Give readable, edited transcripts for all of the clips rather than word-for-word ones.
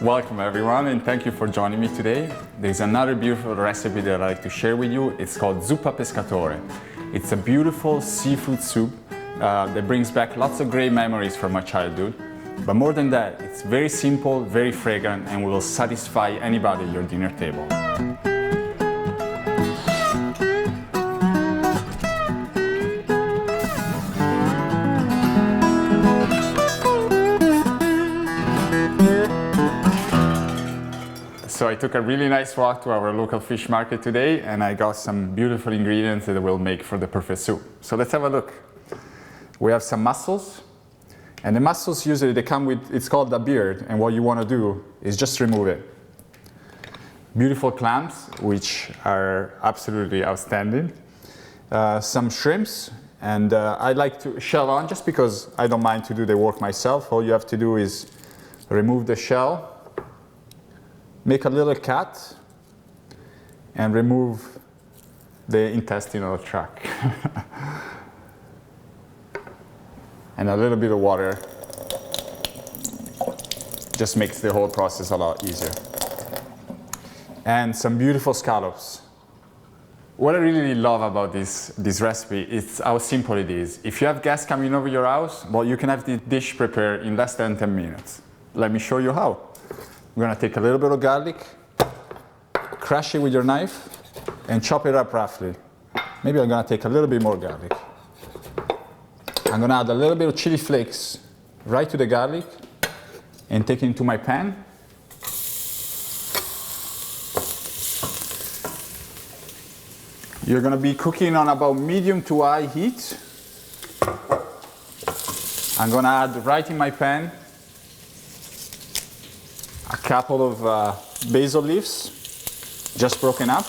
Welcome everyone, and thank you for joining me today. There's another beautiful recipe that I'd like to share with you. It's called Zuppa Pescatore. It's a beautiful seafood soup that brings back lots of great memories from my childhood. But more than that, it's very simple, very fragrant, and will satisfy anybody at your dinner table. So I took a really nice walk to our local fish market today, and I got some beautiful ingredients that will make for the perfect soup. So let's have a look. We have some mussels, and the mussels usually they come with, it's called a beard, and what you want to do is just remove it. Beautiful clams, which are absolutely outstanding. Some shrimps, and I like to shell on just because I don't mind to do the work myself. All you have to do is remove the shell, make a little cut, and remove the intestinal tract. And a little bit of water just makes the whole process a lot easier. And some beautiful scallops. What I really love about this recipe is how simple it is. If you have guests coming over your house, well, you can have the dish prepared in less than 10 minutes. Let me show you how. We're going to take a little bit of garlic, crush it with your knife, and chop it up roughly. Maybe I'm going to take a little bit more garlic. I'm going to add a little bit of chili flakes right to the garlic and take it into my pan. You're going to be cooking on about medium to high heat. I'm going to add right in my pan a couple of basil leaves, just broken up.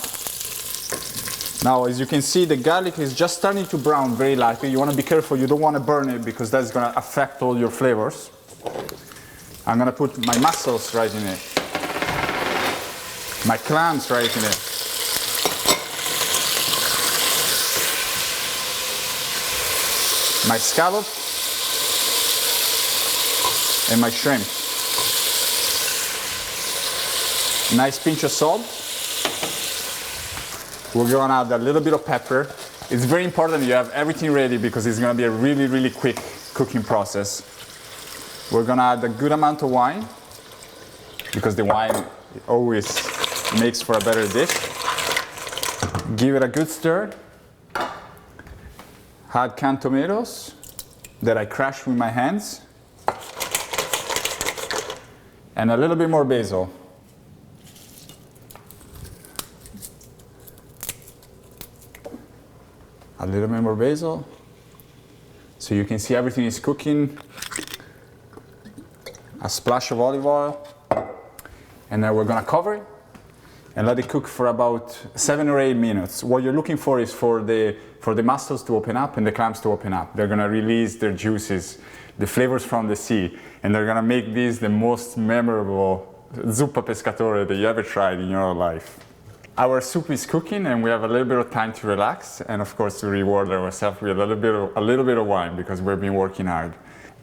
Now, as you can see, the garlic is just starting to brown very lightly. You want to be careful, you don't want to burn it because that's going to affect all your flavors. I'm going to put my mussels right in it, my clams right in it. My scallop and my shrimp. Nice pinch of salt. We're going to add a little bit of pepper. It's very important you have everything ready because it's going to be a really, really quick cooking process. We're going to add a good amount of wine because the wine always makes for a better dish. Give it a good stir. Add canned tomatoes that I crushed with my hands. And a little bit more basil. A little bit more basil. So you can see everything is cooking. A splash of olive oil. And then we're gonna cover it and let it cook for about 7 or 8 minutes. What you're looking for is for the mussels to open up and the clams to open up. They're gonna release their juices, the flavors from the sea, and they're gonna make this the most memorable Zuppa Pescatore that you ever tried in your life. Our soup is cooking and we have a little bit of time to relax and of course to reward ourselves with a little bit of wine because we've been working hard.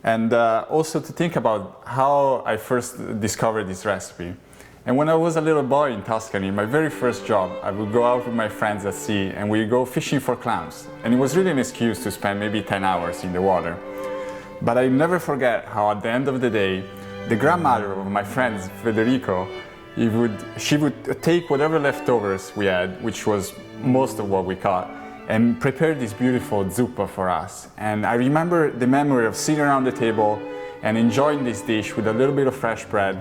And also to think about how I first discovered this recipe. And when I was a little boy in Tuscany, my very first job, I would go out with my friends at sea and we'd go fishing for clams. And it was really an excuse to spend maybe 10 hours in the water. But I never forget how at the end of the day, the grandmother of my friend Federico, she would take whatever leftovers we had, which was most of what we caught, and prepare this beautiful zuppa for us. And I remember the memory of sitting around the table and enjoying this dish with a little bit of fresh bread.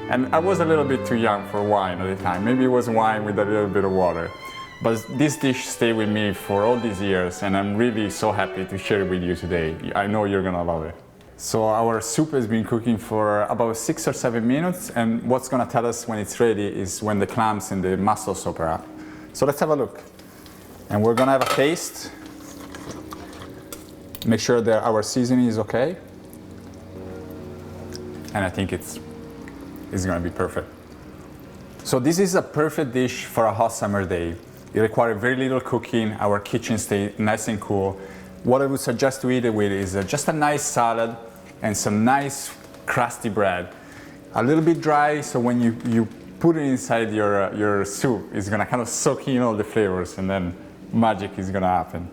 And I was a little bit too young for wine at the time. Maybe it was wine with a little bit of water. But this dish stayed with me for all these years, and I'm really so happy to share it with you today. I know you're gonna love it. So our soup has been cooking for about 6 or 7 minutes, and what's gonna tell us when it's ready is when the clams and the mussels open up. So let's have a look. And we're gonna have a taste. Make sure that our seasoning is okay. And I think it's gonna be perfect. So this is a perfect dish for a hot summer day. It requires very little cooking. Our kitchen stays nice and cool. What I would suggest to eat it with is just a nice salad and some nice crusty bread. a little bit dry, so when you put it inside your soup, it's gonna kind of soak in all the flavors, and then magic is gonna happen.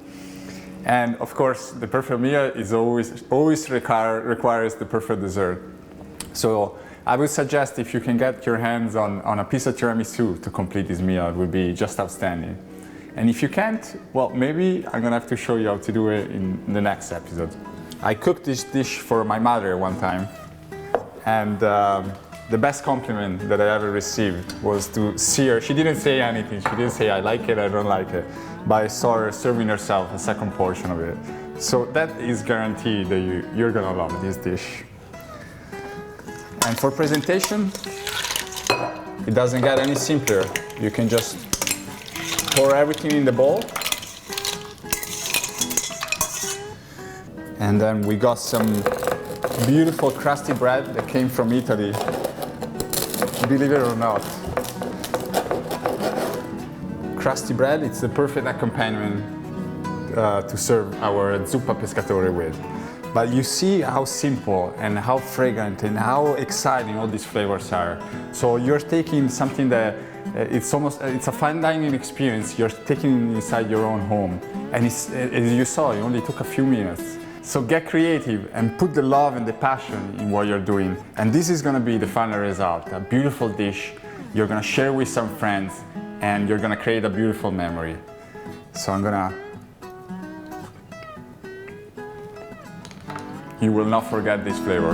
And of course, the perfect meal is always requires the perfect dessert. So I would suggest if you can get your hands on a piece of tiramisu to complete this meal, it would be just outstanding. And if you can't, well, maybe I'm gonna have to show you how to do it in the next episode. I cooked this dish for my mother one time, and the best compliment that I ever received was to see her. She didn't say anything, she didn't say I like it, I don't like it, but I saw her serving herself a second portion of it. So that is guaranteed that you're gonna love this dish. And for presentation, it doesn't get any simpler. You can just pour everything in the bowl. And then we got some beautiful crusty bread that came from Italy. Believe it or not. Crusty bread, it's the perfect accompaniment to serve our Zuppa Pescatore with. But you see how simple and how fragrant and how exciting all these flavors are. So you're taking something that it's a fine dining experience. You're taking it inside your own home. And it's, as you saw, it only took a few minutes. So get creative and put the love and the passion in what you're doing. And this is gonna be the final result, a beautiful dish you're gonna share with some friends, and you're gonna create a beautiful memory. So you will not forget this flavor.